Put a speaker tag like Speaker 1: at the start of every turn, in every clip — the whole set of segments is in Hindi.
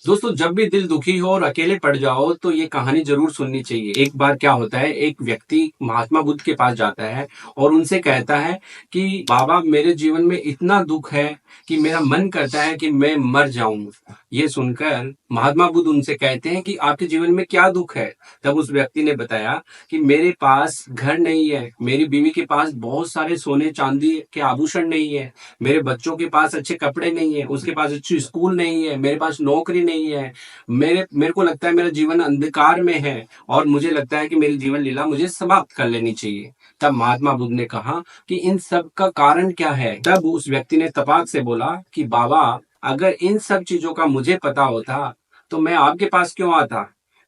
Speaker 1: दोस्तों, जब भी दिल दुखी हो और अकेले पड़ जाओ तो ये कहानी जरूर सुननी चाहिए। एक बार क्या होता है, एक व्यक्ति महात्मा बुद्ध के पास जाता है और उनसे कहता है कि बाबा, मेरे जीवन में इतना दुख है कि मेरा मन करता है कि मैं मर जाऊं। ये सुनकर महात्मा बुद्ध उनसे कहते हैं कि आपके जीवन में क्या दुख है। तब उस व्यक्ति ने बताया कि मेरे पास घर नहीं है, मेरी बीवी के पास बहुत सारे सोने चांदी के आभूषण नहीं है, मेरे बच्चों के पास अच्छे कपड़े नहीं है, उसके पास अच्छी स्कूल नहीं है, मेरे पास नौकरी नहीं है। मेरे मेरे को लगता है मेरा जीवन अंधकार में है और मुझे लगता है कि मेरी जीवन लीला मुझे समाप्त कर लेनी चाहिए। तब महात्मा बुद्ध ने कहा कि इन सब का कारण क्या है। तब उस व्यक्ति ने तपाक से बोला कि बाबा, अगर इन सब चीजों का मुझे पता होता तो मैं आपके पास क्यों आता।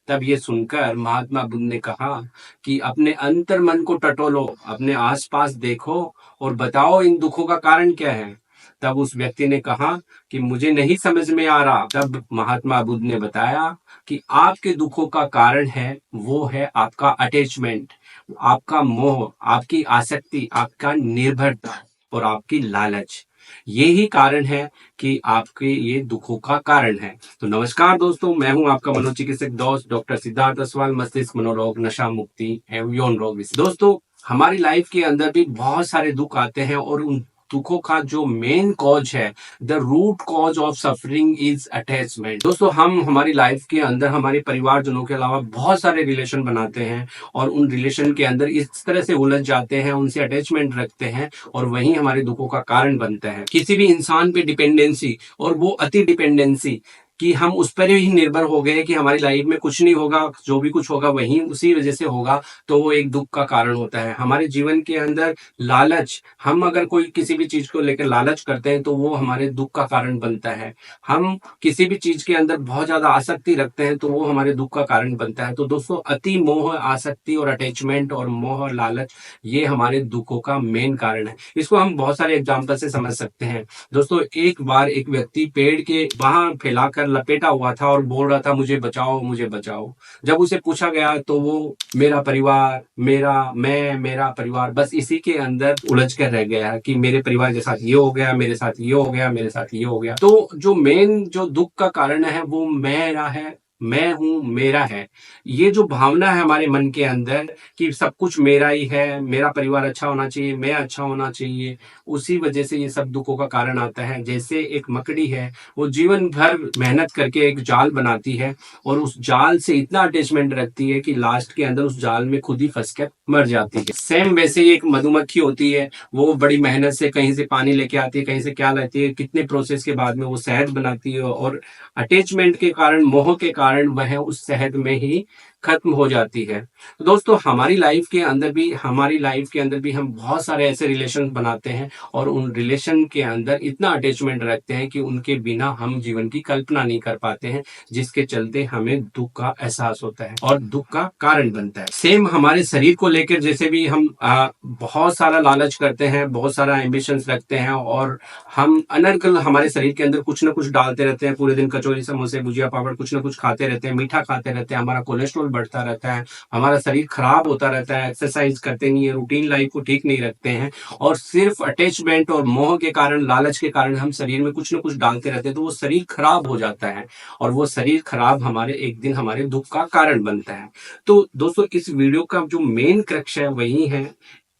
Speaker 1: तब ये सुनकर महात्मा बुद्ध ने कहा कि अपने अंतर मन को टटोलो, अपने आसपास देखो और बताओ इन दुखों का कारण क्या है। तब उस व्यक्ति ने कहा कि मुझे नहीं समझ में आ रहा। तब महात्मा बुद्ध ने बताया कि आपके दुखों का कारण है, वो है आपका अटैचमेंट, आपका मोह, आपकी आसक्ति, आपका निर्भरता और आपकी लालच। यही कारण है कि आपके ये दुखों का कारण है। तो नमस्कार दोस्तों, मैं हूं आपका मनोचिकित्सक दोस्त डॉक्टर सिद्धार्थ असवाल, मस्तिष्क मनोरोग, नशा मुक्ति एवं यौन रोग विशेषज्ञ। दोस्तों, हमारी लाइफ के अंदर भी बहुत सारे दुख आते हैं और उन दुखों का जो मेन कॉज है, the root cause of suffering is attachment. दोस्तों, हम हमारी लाइफ के अंदर हमारे परिवारजनों के अलावा बहुत सारे रिलेशन बनाते हैं और उन रिलेशन के अंदर इस तरह से उलझ जाते हैं, उनसे अटैचमेंट रखते हैं और वही हमारे दुखों का कारण बनता है। किसी भी इंसान पे डिपेंडेंसी और वो अति डिपेंडेंसी कि हम उस पर ही निर्भर हो गए कि हमारी लाइफ में कुछ नहीं होगा, जो भी कुछ होगा वही उसी वजह से होगा, तो वो एक दुख का कारण होता है। हमारे जीवन के अंदर लालच, हम अगर कोई किसी भी चीज को लेकर लालच करते हैं तो वो हमारे दुख का कारण बनता है। हम किसी भी चीज के अंदर बहुत ज्यादा आसक्ति रखते हैं तो वो हमारे दुख का कारण बनता है। तो दोस्तों, अति मोह, आसक्ति और अटैचमेंट और मोह और लालच, ये हमारे दुखों का मेन कारण है। इसको हम बहुत सारे एग्जाम्पल से समझ सकते हैं। दोस्तों, एक बार एक व्यक्ति पेड़ के वहां फैलाकर लपेटा हुआ था और बोल रहा था, मुझे बचाओ, मुझे बचाओ। जब उसे पूछा गया तो वो मेरा परिवार, मेरा परिवार, बस इसी के अंदर उलझ कर रह गया कि मेरे परिवार के साथ ये हो गया, मेरे साथ ये हो गया, मेरे साथ ये हो गया। तो जो मेन जो दुख का कारण है वो मेरा है, मैं हूं, मेरा है। ये जो भावना है हमारे मन के अंदर कि सब कुछ मेरा ही है, मेरा परिवार अच्छा होना चाहिए, मैं अच्छा होना चाहिए, उसी वजह से ये सब दुखों का कारण आता है। जैसे एक मकड़ी है, वो जीवन भर मेहनत करके एक जाल बनाती है और उस जाल से इतना अटैचमेंट रखती है कि लास्ट के अंदर उस जाल में खुद ही फंस कर मर जाती है। सेम वैसे ही एक मधुमक्खी होती है, वो बड़ी मेहनत से कहीं से पानी लेके आती है, कहीं से क्या लाती है, कितने प्रोसेस के बाद में वो शहद बनाती है और अटैचमेंट के कारण, मोह के कारण वह उस शहद में ही खत्म हो जाती है। तो दोस्तों, हमारी लाइफ के अंदर भी हम बहुत सारे ऐसे रिलेशन बनाते हैं और उन रिलेशन के अंदर इतना अटैचमेंट रखते हैं कि उनके बिना हम जीवन की कल्पना नहीं कर पाते हैं, जिसके चलते हमें दुख का एहसास होता है और दुख का कारण बनता है। सेम हमारे शरीर को लेकर जैसे भी हम बहुत सारा लालच करते हैं, बहुत सारा एम्बिशंस रखते हैं और हम अनर्गल हमारे शरीर के अंदर कुछ ना कुछ डालते रहते हैं। पूरे दिन कचौरी, समोसे, भुजिया, पापड़, कुछ ना कुछ खाते रहते हैं, मीठा खाते रहते हैं, हमारा कोलेस्ट्रॉल बढ़ता रहता है, हमारा शरीर खराब होता रहता है, एक्सरसाइज करते नहीं है, रूटीन लाइफ को ठीक नहीं रखते हैं और सिर्फ अटैचमेंट और मोह के कारण, लालच के कारण हम शरीर में कुछ ना कुछ डालते रहते हैं, तो वो शरीर खराब हो जाता है और वो शरीर खराब हमारे एक दिन हमारे दुख का कारण बनता है। तो दोस्तों, इस वीडियो का जो मेन क्रक्स है वही है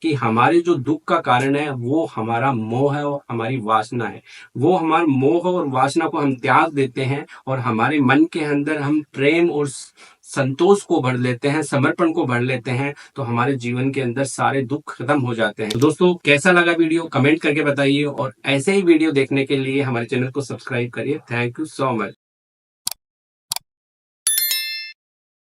Speaker 1: कि हमारे जो दुख का कारण है वो हमारा मोह है और हमारी वासना है। वो हमारे मोह और वासना को हम त्याग देते हैं और हमारे मन के अंदर हम प्रेम और संतोष को भर लेते हैं, समर्पण को भर लेते हैं, तो हमारे जीवन के अंदर सारे दुख खत्म हो जाते हैं। तो दोस्तों, कैसा लगा वीडियो कमेंट करके बताइए और ऐसे ही वीडियो देखने के लिए हमारे चैनल को सब्सक्राइब करिए। Thank you so much.